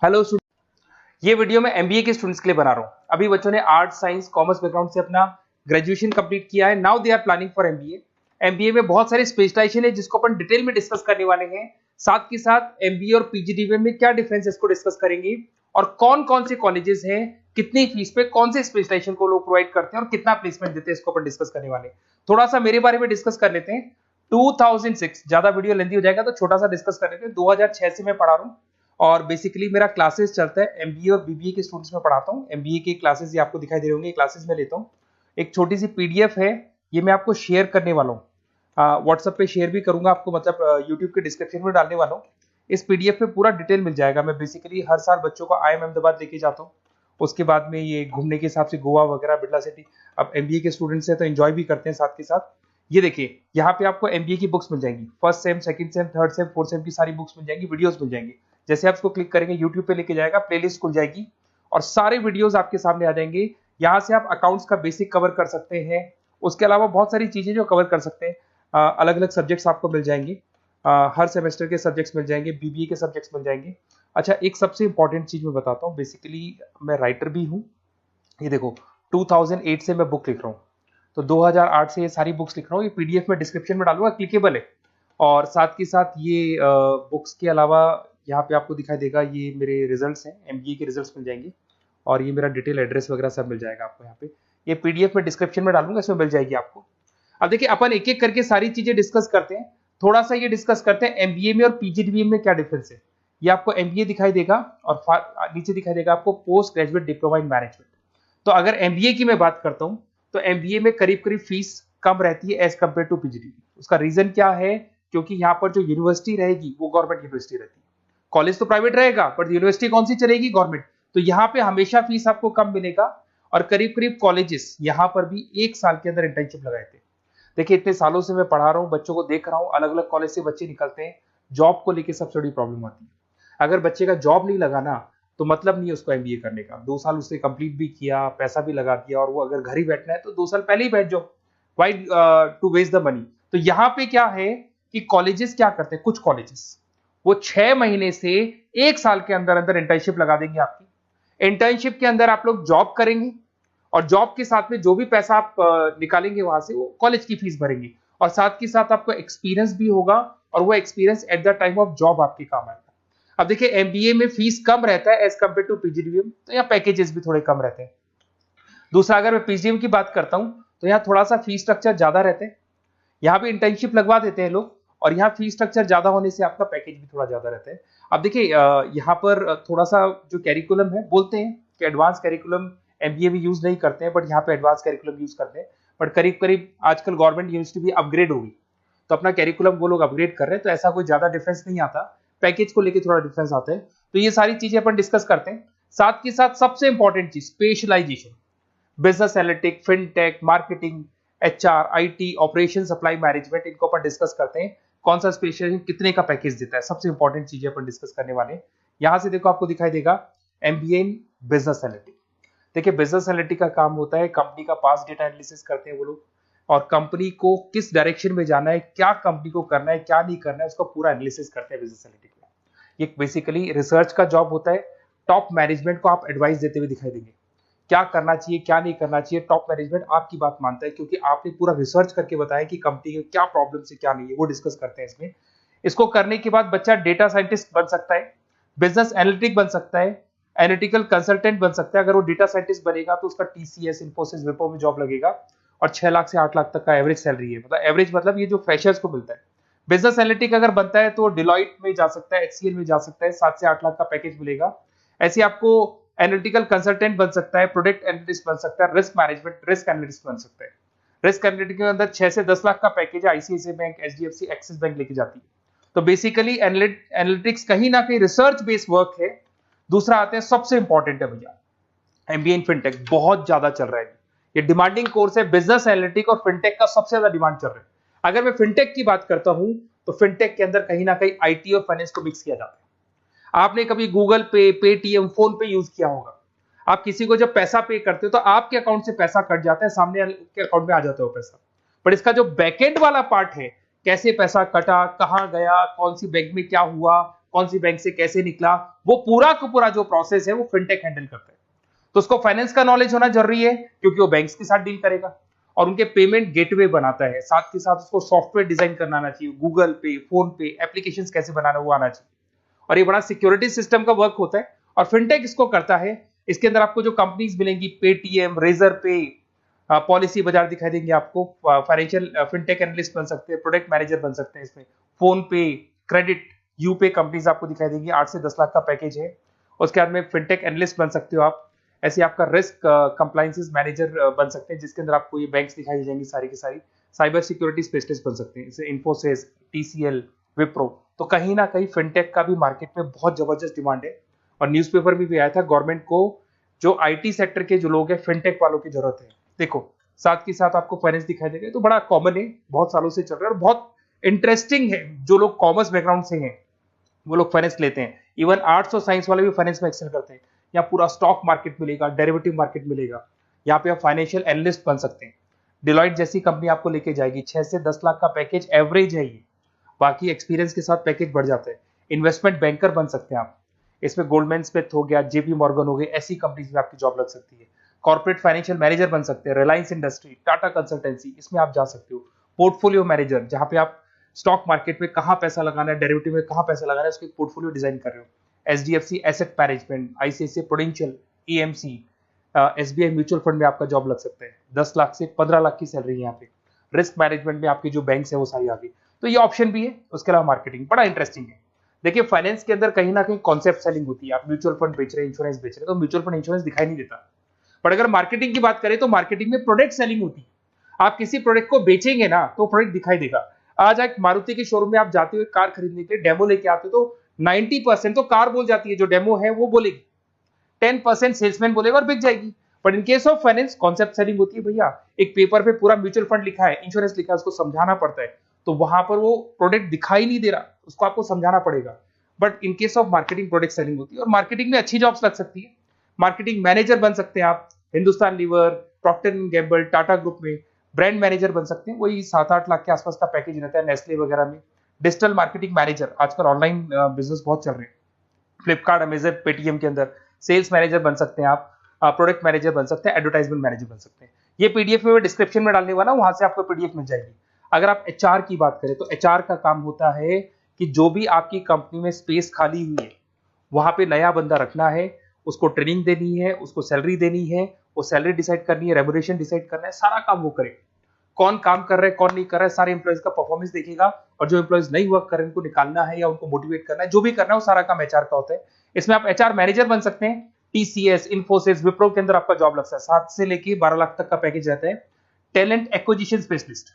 Hello student, ये video मैं MBA के स्टूडेंट्स के लिए बना रहा हूँ। अभी बच्चों ने आर्ट साइंस कॉमर्स बैकग्राउंड से अपना ग्रेजुएशन कंप्लीट किया है। Now they are planning for MBA. MBA में बहुत सारे स्पेशलाइजेशन है जिसको अपन डिटेल में डिस्कस करने वाले हैं। साथ के साथ एमबीए और पीजीडीबीएम में क्या डिफरेंस है इसको डिस्कस करेंगे, और कौन कौन से कॉलेजेस हैं, कितनी फीस पे कौन से स्पेशलाइजेशन को लोग प्रोवाइड करते हैं और कितना प्लेसमेंट देते हैं, इसको अपन डिस्कस करने वाले हैं। थोड़ा सा मेरे बारे में डिस्कस कर लेते हैं। 2006, ज्यादा वीडियो लेंथी हो जाएगा तो छोटा सा डिस्कस कर लेते हैं। 2006 से मैं पढ़ा रहा हूँ और बेसिकली मेरा क्लासेस चलता है। एमबीए और बीबीए के स्टूडेंट्स में पढ़ाता हूँ। एमबीए के क्लासेस ये आपको दिखाई दे रहे होंगे, क्लासेस में लेता हूँ। एक छोटी सी पीडीएफ है, ये मैं आपको शेयर करने वाला हूँ। व्हाट्सएप पे शेयर भी करूंगा आपको, मतलब यूट्यूब के डिस्क्रिप्शन में डालने वाला हूँ। इस पीडीएफ पे पूरा डिटेल मिल जाएगा। मैं बेसिकली हर साल बच्चों को IIM अहमदाबाद लेके जाता हूँ। उसके बाद में ये घूमने के हिसाब से गोवा वगैरह, बिरला सिटी। अब एमबीए के स्टूडेंट्स हैं तो एंजॉय भी करते हैं साथ के साथ। ये देखिए, यहाँ पे आपको एमबीए की बुक्स मिल जाएंगी। First sem, second same, third same, fourth same की सारी बुक्स मिल जाएंगी, वीडियोस मिल जाएंगी। जैसे आप इसको क्लिक करेंगे यूट्यूब पे लेके जाएगा, प्लेलिस्ट खुल जाएगी और सारे वीडियोस आपके सामने आ जाएंगे। यहाँ से आप अकाउंट्स का बेसिक कवर कर सकते हैं। उसके अलावा बहुत सारी चीजें जो कवर कर सकते हैं। अलग अलग सब्जेक्ट्स आपको मिल जाएंगे। हर सेमेस्टर के सब्जेक्ट्स मिल जाएंगे, बीबीए के सब्जेक्ट्स मिल जाएंगे। अच्छा, एक सबसे इंपॉर्टेंट चीज मैं बताता हूँ। बेसिकली मैं राइटर भी हूँ। ये देखो, 2008 से मैं बुक लिख रहा हूँ, तो 2008 से ये सारी बुक्स लिख रहा हूँ। ये पीडीएफ में डिस्क्रिप्शन में डालूंगा, क्लिकेबल है। और साथ के साथ ये बुक्स के अलावा यहाँ पे आपको दिखाई देगा, ये मेरे रिजल्ट्स हैं, एमबीए के रिजल्ट्स मिल जाएंगे। और ये मेरा डिटेल एड्रेस वगैरह सब मिल जाएगा आपको यहाँ पे। ये पीडीएफ में डिस्क्रिप्शन में डालूंगा, इसमें मिल जाएगी आपको। अब देखिए, अपन एक एक करके सारी चीजें डिस्कस करते हैं। थोड़ा सा ये डिस्कस करते हैं एमबीए में और पीजीडीबीएम में क्या डिफरेंस है। ये आपको एमबीए दिखाई देगा और नीचे दिखाई देगा आपको post graduate diploma in management. तो अगर एमबीए की मैं बात करता हूं तो एमबीए में करीब करीब फीस कम रहती है एज कंपेयर टू पीजीडीबी। उसका रीजन क्या है? क्योंकि यहाँ पर जो यूनिवर्सिटी रहेगी वो गवर्नमेंट यूनिवर्सिटी रहती है। कॉलेज तो प्राइवेट रहेगा पर यूनिवर्सिटी कौन सी चलेगी? गवर्नमेंट। तो यहाँ पे हमेशा फीस आपको कम मिलेगा। और करीब करीब कॉलेजेस यहाँ पर भी 1 साल के अंदर इंटर्नशिप लगाए थे। देखिए, इतने सालों से मैं पढ़ा रहा हूँ, बच्चों को देख रहा हूँ, अलग अलग कॉलेज से बच्चे निकलते हैं। जॉब को लेकर सबसे बड़ी प्रॉब्लम आती है। अगर बच्चे का जॉब नहीं लगाना तो मतलब नहीं है उसको एमबीए करने का। 2 साल उसने कंप्लीट भी किया, पैसा भी लगा दिया, और वो अगर घर ही बैठना है तो 2 साल पहले ही बैठ जाओ। Why to waste the money. तो यहाँ पे क्या है कि कॉलेजेस क्या करते हैं, कुछ कॉलेजेस वो 6 महीने से 1 साल के अंदर अंदर इंटर्नशिप लगा देंगे आपकी। इंटर्नशिप के अंदर आप लोग जॉब करेंगे और जॉब के साथ में जो भी पैसा आप निकालेंगे वहां से, वो कॉलेज की फीस भरेंगे। और साथ के साथ आपको एक्सपीरियंस भी होगा, और वो experience at the time of job आपके काम आएगा। अब देखिए, एमबीए में फीस कम रहता है एज कंपेयर टू पीजीडीबीएम, तो यहाँ पैकेजेस भी थोड़े कम रहते हैं। दूसरा, अगर मैं पीजीडीबीएम की बात करता हूं तो यहाँ थोड़ा सा फीस स्ट्रक्चर ज्यादा रहते हैं। यहाँ भी इंटर्नशिप लगवा देते हैं लोग, और यहाँ फीस स्ट्रक्चर ज्यादा होने से आपका पैकेज भी थोड़ा ज्यादा रहता है। अब देखिए, यहाँ पर थोड़ा सा जो कैरिकुलम है, बोलते हैं कि एडवांस कैरिकुलम एमबीए भी यूज नहीं करते हैं, बट यहाँ पे एडवांस कैरिकुलम यूज करते हैं। बट करीब करीब आजकल गवर्नमेंट यूनिवर्सिटी भी अपग्रेड होगी, तो अपना कैरिकुलम वो लोग अपग्रेड कर रहे हैं, तो ऐसा कोई ज्यादा डिफरेंस नहीं आता। पैकेज को लेकर थोड़ा डिफरेंस आता है। तो ये सारी चीजें अपन डिस्कस करते हैं। साथ के साथ सबसे इंपॉर्टेंट चीज, specialization. Business analytic, fintech, marketing, HR, IT, operation, supply management, इनको अपन डिस्कस करते हैं। कौन सा स्पेशलाइजेशन कितने का पैकेज देता है, सबसे इंपॉर्टेंट चीजें अपन डिस्कस करने वाले हैं। यहां से देखो, आपको दिखाई देगा एमबीए इन बिजनेस एनालिटिक। देखिए, बिजनेस एनालिटिक का काम होता है, कंपनी का पास डेटा एनालिसिस करते हैं वो लोग, और कंपनी को किस डायरेक्शन में जाना है, क्या कंपनी को करना है, क्या नहीं करना है, उसका पूरा एनालिसिस करते हैं बिजनेस एनालिटिक में। ये बेसिकली रिसर्च का जॉब होता है। टॉप मैनेजमेंट को आप एडवाइस देते हुए दिखाई देंगे, क्या करना चाहिए, क्या नहीं करना चाहिए। टॉप मैनेजमेंट आपकी बात मानता है, क्योंकि आपने पूरा रिसर्च करके बताया कि कंपनी के क्या प्रॉब्लम है, क्या नहीं है, वो डिस्कस करते हैं इसमें। इसको करने के बाद बच्चा डेटा साइंटिस्ट बन सकता है, बिजनेस एनालिटिक बन सकता है, एनालिटिकल कंसल्टेंट बन सकता है। अगर वो डेटा साइंटिस्ट बनेगा तो उसका टीसीएस, इन्फोसिस, विप्रो में जॉब लगेगा, और 6 लाख से 8 लाख तक का एवरेज सैलरी है। मतलब एवरेज मतलब ये जो फ्रेशर्स को मिलता है। बिजनेस एनालिटिक अगर बनता है तो डिलॉइट में जा सकता है, एचसीएल में जा सकता है, 7 से 8 लाख का पैकेज मिलेगा। ऐसे आपको एनालिटिकल कंसल्टेंट बन सकता है, प्रोडक्ट एनालिस्ट बन सकता है, रिस्क मैनेजमेंट, रिस्क एनालिस्ट बन सकता है। रिस्क एनालिटिक के अंदर 6 से 10 लाख का पैकेज है, ICICI bank, HDFC, axis bank लेके जाती है। तो बेसिकली एनालिटिक्स कहीं ना कहीं रिसर्च बेस्ड वर्क है। दूसरा आते हैं, सबसे इंपॉर्टेंट है भैया, एमबीए इन फिनटेक बहुत ज्यादा चल रहा है। ये डिमांडिंग कोर्स है। बिजनेस एनालिटिक और फिनटेक का सबसे ज्यादा डिमांड चल रहा है। अगर मैं फिनटेक की बात करता हूं तो फिनटेक के अंदर कहीं ना कहीं आईटी और फाइनेंस को मिक्स किया जाता है। आपने कभी गूगल पे, पेटीएम, फोन पे यूज किया होगा। आप किसी को जब पैसा पे करते हो तो आपके अकाउंट से पैसा कट जाता है, सामने के अकाउंट में आ जाता है वो पैसा। पर इसका जो बैकएंड वाला पार्ट है, कैसे पैसा कटा, कहां गया, कौन सी बैंक में क्या हुआ, कौन सी बैंक से कैसे निकला, वो पूरा का पूरा जो प्रोसेस है वो फिनटेक हैंडल करता है। तो उसको फाइनेंस का नॉलेज होना जरूरी है क्योंकि वो बैंक्स के साथ डील करेगा और उनके पेमेंट गेटवे बनाता है। साथ के साथ उसको सॉफ्टवेयर डिजाइन करना आना चाहिए, गूगल पे, फोन पे, एप्लीकेशंस कैसे बनाना वो आना चाहिए। और ये बड़ा सिक्योरिटी सिस्टम का वर्क होता है और फिनटेक इसको करता है। इसके अंदर आपको जो कंपनीज मिलेंगी, पेटीएम, रेजर पे, पॉलिसी बाजार दिखाई देंगे आपको, फाइनेंशियल फिनटेक एनालिस्ट बन सकते हैं, प्रोडक्ट मैनेजर बन सकते हैं इसमें, फोन पे, क्रेडिट, यूपे कंपनीज आपको दिखाई देंगी। 8 से 10 लाख का पैकेज है। उसके बाद में फिनटेक एनालिस्ट बन सकते हो आप। ऐसे आपका रिस्क कंप्लायंसेस मैनेजर बन सकते हैं जिसके अंदर आपको ये बैंक्स दिखाई दे जाएंगी सारी की सारी। साइबर सिक्योरिटी स्पेशलिस्ट बन सकते हैं जैसे इन्फोसिस, टीसीएल, विप्रो। तो कहीं ना कहीं फिनटेक का भी मार्केट में बहुत जबरदस्त डिमांड है और न्यूज़पेपर में भी आया था गवर्नमेंट को जो आईटी सेक्टर के जो लोग हैं फिनटेक वालों की जरूरत है। देखो साथ के साथ आपको फाइनेंस दिखाई देगा, तो बड़ा कॉमन है, बहुत सालों से चल रहा है और बहुत इंटरेस्टिंग है। जो लोग कॉमर्स बैकग्राउंड से हैं वो लोग फाइनेंस लेते हैं। इवन आर्ट्स और साइंस वाले भी फाइनेंस में एक्सेल करते हैं। यहाँ पूरा स्टॉक मार्केट मिलेगा, डेरिवेटिव मार्केट मिलेगा। यहाँ पे आप फाइनेंशियल एनालिस्ट बन सकते हैं। डिलॉइट जैसी कंपनी आपको लेके जाएगी। 6 से 10 लाख का पैकेज एवरेज है ये, बाकी एक्सपीरियंस के साथ पैकेज बढ़ जाता है। इन्वेस्टमेंट बैंकर बन सकते हैं आप, इसमें गोल्डमैन स्मिथ हो गया, जेपी मॉर्गन हो गए, ऐसी कंपनीज में आपकी जॉब लग सकती है। कॉर्पोरेट फाइनेंशियल मैनेजर बन सकते हैं, रिलायंस इंडस्ट्री, टाटा कंसल्टेंसी, इसमें आप जा सकते हो। पोर्टफोलियो मैनेजर, जहां पे आप स्टॉक मार्केट में कहां पैसा लगाना है, डेरिवेटिव में कहां पैसा लगाना है, उसको एक पोर्टफोलियो डिजाइन कर रहे हो। HDFC asset management, ICICI prudential, EMC, SBI mutual fund में आपका जॉब लग सकता है। 10 लाख से 15 लाख की सैलरी है यहाँ पे। रिस्क मैनेजमेंट में आपकी जो बैंक्स है वो सारी आ गई। तो ये ऑप्शन भी है। उसके अलावा मार्केटिंग बड़ा इंटरेस्टिंग है। देखिए फाइनेंस के अंदर कहीं ना कहीं कॉन्सेप्ट सेलिंग होती है। आप म्यूचुअल फंड बेच रहे हैं, इंश्योरेंस बेच रहे हैं, तो म्यूचुअल फंड इंश्योरेंस दिखाई नहीं देता। पर अगर मार्केटिंग की बात करें तो मार्केटिंग में प्रोडक्ट सेलिंग होती है। आप किसी प्रोडक्ट को बेचेंगे ना तो प्रोडक्ट दिखाई देगा। आज एक मारुति के शोरूम में आप जाते हुए कार खरीदने के लिए डेमो लेके आते हो तो 90% तो कार बोल जाती है, जो डेमो है वो बोलेगी, 10% सेल्समैन बोलेगा और बिक जाएगी। But in case of finance concept selling होती है। भैया एक पेपर पे पूरा म्यूचुअल फंड लिखा है, इंश्योरेंस लिखा है, उसको समझाना पड़ता है। तो वहां पर वो प्रोडक्ट दिखाई नहीं दे रहा, उसको आपको समझाना पड़ेगा। But in case of marketing product selling होती है और मार्केटिंग में अच्छी जॉब्स लग सकती है। मार्केटिंग मैनेजर बन सकते हैं आप, Hindustan lever, Procter and Gamble, Tata group में ब्रांड मैनेजर बन सकते हैं। वही 7-8 लाख के आसपास का पैकेज रहता है, नेस्ले वगैरह में। डिजिटल मार्केटिंग मैनेजर, आजकल ऑनलाइन बिजनेस बहुत चल रहे हैं, फ्लिपकार्ट, अमेजन, पेटीएम के अंदर सेल्स मैनेजर बन सकते हैं आप, प्रोडक्ट मैनेजर बन सकते हैं, एडवर्टाइजमेंट मैनेजर बन सकते हैं। ये पीडीएफ में मैं डिस्क्रिप्शन में डालने वाला हूं, वहां से आपको पीडीएफ मिल जाएगी। अगर आप एचआर की बात करें तो एचआर का काम होता है कि जो भी आपकी कंपनी में स्पेस खाली हुई है वहां पे नया बंदा रखना है, उसको ट्रेनिंग देनी है, उसको सैलरी देनी है, वो सैलरी डिसाइड करनी है, रेम्यूनरेशन डिसाइड करना है, सारा काम वो करे। कौन काम कर रहा है, कौन नहीं कर रहा है, सारे एम्प्लॉइज का परफॉर्मेंस देखेगा और जो एम्प्लॉइज नहीं वर्क कर रहे हैं उनको निकालना है या उनको मोटिवेट करना है, जो भी करना है वो सारा काम एचआर का होता है। इसमें आप एचआर मैनेजर बन सकते हैं। टीसीएस, इन्फोसिस, विप्रो के अंदर आपका जॉब लगता है। 7 से लेके 12 लाख तक का पैकेज रहता है। टैलेंट एक्विजिशन स्पेशलिस्ट,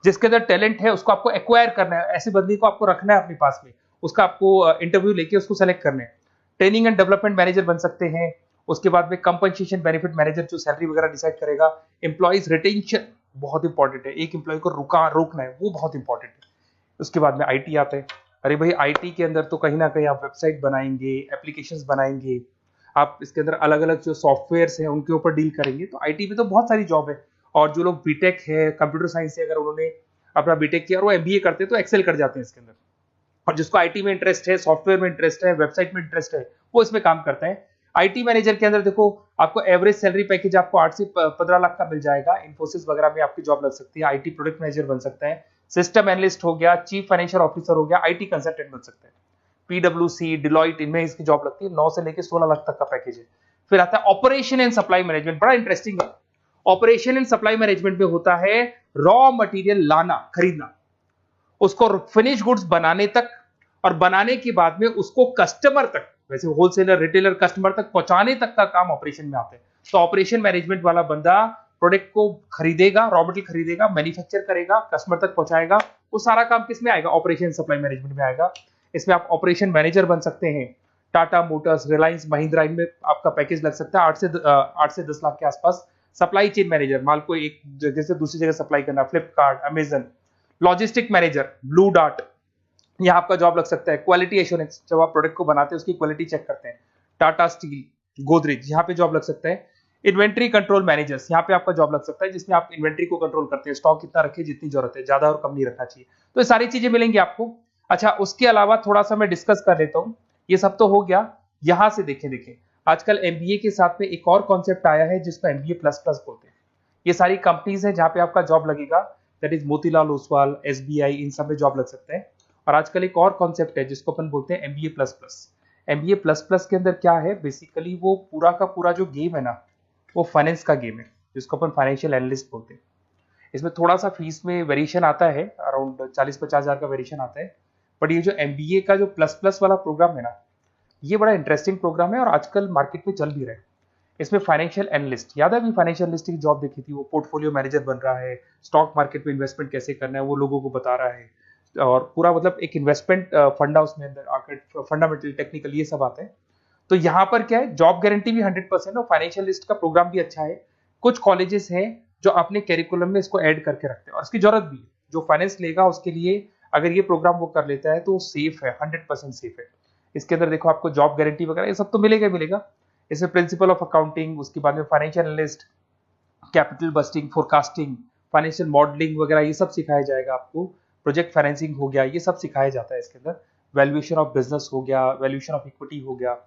जिसके अंदर टैलेंट है उसको आपको एक्वायर करना है, ऐसे बंदी को आपको रखना है अपने पास में, उसका आपको इंटरव्यू लेके उसको सेलेक्ट करना है। ट्रेनिंग एंड डेवलपमेंट मैनेजर बन सकते हैं। उसके बाद में कंपनसेशन बेनिफिट मैनेजर, जो सैलरी वगैरह डिसाइड करेगा। एम्प्लॉइज रिटेंशन बहुत इंपॉर्टेंट है, एक एम्प्लॉय को रोकना है, वो बहुत इंपॉर्टेंट है। उसके बाद में आईटी आता है। अरे भाई आईटी के अंदर तो कहीं ना कहीं आप वेबसाइट बनाएंगे, एप्लीकेशंस बनाएंगे, आप इसके अंदर अलग अलग जो सॉफ्टवेयर्स हैं उनके ऊपर डील करेंगे। तो आईटी में तो बहुत सारी जॉब है। और जो लोग बीटेक है, कंप्यूटर साइंस से अगर उन्होंने अपना बीटेक किया और वो एमबीए करते हैं तो एक्सेल कर जाते हैं इसके अंदर। और जिसको आईटी में इंटरेस्ट है, सॉफ्टवेयर में इंटरेस्ट है, वेबसाइट में इंटरेस्ट है, वो इसमें काम करता है। आईटी मैनेजर के अंदर देखो आपको एवरेज सैलरी पैकेज आपको 8 से 15 लाख का मिल जाएगा। इन्फोसिस वगैरह में आपकी जॉब लग सकती है। आईटी प्रोडक्ट मैनेजर बन सकता है, सिस्टम एनालिस्ट हो गया, चीफ फाइनेंशियल ऑफिसर हो गया, आईटी कंसल्टेंट बन सकते हैं। पीडब्ल्यूसी, डिलॉइट, इनमें इसकी जॉब लगती है। 9 से लेकर 16 लाख तक का पैकेज है। फिर आता है ऑपरेशन एंड सप्लाई मैनेजमेंट, बड़ा इंटरेस्टिंग है। ऑपरेशन एंड सप्लाई मैनेजमेंट में होता है रॉ मटेरियल लाना, खरीदना, उसको फिनिश गुड्स बनाने तक और बनाने के बाद में उसको कस्टमर तक, वैसे होलसेलर, रिटेलर, कस्टमर तक पहुंचाने तक का काम ऑपरेशन में आता है। तो ऑपरेशन मैनेजमेंट वाला बंदा प्रोडक्ट को खरीदेगा, रॉ मटेरियल खरीदेगा, मैन्युफैक्चर करेगा, कस्टमर तक पहुंचाएगा। वो सारा काम किस में आएगा? ऑपरेशन सप्लाई मैनेजमेंट में आएगा। इसमें आप ऑपरेशन मैनेजर बन सकते हैं। टाटा मोटर्स, रिलायंस, महिंद्रा, इनमें आपका पैकेज लग सकता है 8 से 10 लाख के आसपास। सप्लाई चेन मैनेजर, माल को एक जगह से दूसरी जगह सप्लाई करना, Flipkart, Amazon. Logistic manager, blue dart, यहाँ आपका जॉब लग सकता है। क्वालिटी एश्योरेंस, जब आप प्रोडक्ट को बनाते हैं उसकी क्वालिटी चेक करते हैं। टाटा स्टील, गोदरेज, यहाँ पे जॉब लग सकता है। इन्वेंट्री कंट्रोल मैनेजर्स, यहाँ पे आपका जॉब लग सकता है, जिसमें आप इन्वेंट्री को कंट्रोल करते हैं, स्टॉक कितना रखे, जितनी जरूरत है, ज्यादा और कम नहीं रखना चाहिए। तो ये सारी चीजें मिलेंगी आपको। अच्छा, उसके अलावा थोड़ा सा मैं डिस्कस कर लेता हूँ। ये सब तो हो गया। यहाँ से देखें आजकल एमबीए के साथ में एक और कॉन्सेप्ट आया है जिसको एमबीए प्लस प्लस बोलते हैं। ये सारी कंपनीज है जहाँ पे आपका जॉब लगेगा, that is Motilal Oswal, SBI, इन सब में जॉब लग सकता है। और आजकल एक और कॉन्सेप्ट है जिसको अपन बोलते हैं MBA plus plus. MBA plus plus के अंदर क्या है, बेसिकली वो पूरा का पूरा जो गेम है ना, वो फाइनेंस का गेम है, जिसको अपन फाइनेंशियल एनालिस्ट बोलते हैं। इसमें थोड़ा सा फीस में वेरिएशन आता है, अराउंड 40-50 हज़ार का वेरिएशन आता है। बट ये जो एमबीए का जो प्लस प्लस वाला प्रोग्राम है ना, ये बड़ा इंटरेस्टिंग प्रोग्राम है और आजकल मार्केट में चल भी रहा है। इसमें फाइनेंशियल एनालिस्ट, याद है अभी फाइनेंशियल एनालिस्ट की जॉब देखी थी, वो पोर्टफोलियो मैनेजर बन रहा है, स्टॉक मार्केट में इन्वेस्टमेंट कैसे करना है वो लोगों को बता रहा है, और पूरा मतलब एक इन्वेस्टमेंट फंडा उसमें अंदर आकर फंडामेंटल टेक्निकल ये सब आता है। तो यहाँ पर क्या है, जॉब गारंटी भी 100% और फाइनेंशियल लिस्ट का प्रोग्राम भी अच्छा है। कुछ कॉलेजेस हैं जो अपने कैरिकुलम में इसको ऐड करके रखते हैं और इसकी जरूरत भी है। जो फाइनेंस लेगा उसके लिए अगर ये प्रोग्राम वो कर लेता है तो वो सेफ है, 100% सेफ है। इसके अंदर देखो आपको जॉब गारंटी वगैरह ये सब तो मिलेगा ही मिलेगा। इसमें प्रिंसिपल ऑफ अकाउंटिंग, उसके बाद में financial analyst, capital budgeting, forecasting, financial modelling वगैरह ये सब सिखाया जाएगा आपको। प्रोजेक्ट फाइनेंसिंग हो गया, ये सब सिखाया जाता है इसके अंदर। वैल्यूएशन ऑफ बिजनेस हो गया, वैल्यूएशन ऑफ इक्विटी हो गया।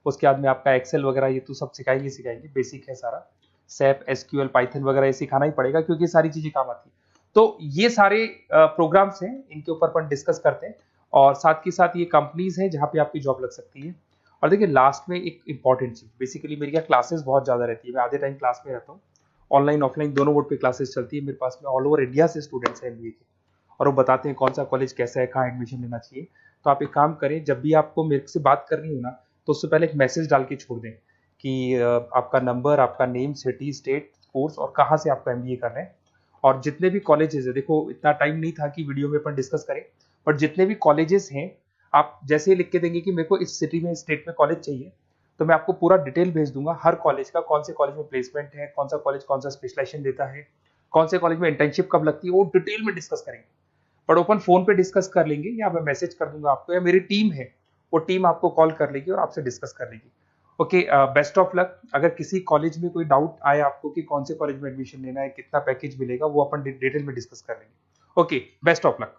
उसके बाद में आपका एक्सेल वगैरह ये तो सब सिखाएंगे, बेसिक है सारा। सैप, एसक्यूएल, पाइथन वगैरह ये सिखाना ही पड़ेगा क्योंकि सारी चीजें काम आती है। तो ये सारे प्रोग्राम्स हैं, इनके ऊपर अपन डिस्कस करते हैं। और साथ के साथ ये कंपनीज हैं जहाँ पे आपकी जॉब लग सकती है। और देखिए लास्ट में एक इंपॉर्टेंट चीज, बेसिकली मेरी क्या क्लासेस बहुत ज्यादा रहती है, मैं आधे टाइम क्लास में रहता हूँ। ऑनलाइन ऑफलाइन दोनों मोड पे क्लासेस चलती है मेरे पास में। ऑल ओवर इंडिया से स्टूडेंट्स हैं एमबीए के, और वो बताते हैं कौन सा कॉलेज कैसा है, कहाँ एडमिशन लेना चाहिए। तो आप एक काम करें, जब भी आपको मेरे से बात करनी हो ना, तो उससे पहले एक मैसेज डाल के छोड़ दें कि आपका नंबर, आपका नेम, सिटी, स्टेट, कोर्स और कहाँ से आपका एमबीए कर रहे हैं। और जितने भी कॉलेजेस है, देखो इतना टाइम नहीं था कि वीडियो में अपन डिस्कस करें, बट जितने भी कॉलेजेस हैं आप जैसे ही लिख के देंगे कि मेरे को इस सिटी में, स्टेट में कॉलेज चाहिए, तो मैं आपको पूरा डिटेल भेज दूंगा हर कॉलेज का, कौन से कॉलेज में प्लेसमेंट है, कौन सा कॉलेज कौन सा स्पेशलाइजेशन देता है, कौन से कॉलेज में इंटर्नशिप कब लगती है, वो डिटेल में डिस्कस करेंगे। बट ओपन फोन पे डिस्कस कर लेंगे, या मैं मैसेज कर दूंगा आपको, या मेरी टीम है वो टीम आपको कॉल कर लेगी और आपसे डिस्कस कर लेगी। Okay, best of luck. अगर किसी कॉलेज में कोई डाउट आए आपको कि कौन से कॉलेज में एडमिशन लेना है, कितना पैकेज मिलेगा, वो अपन डिटेल में डिस्कस कर लेंगे। Okay, best of luck.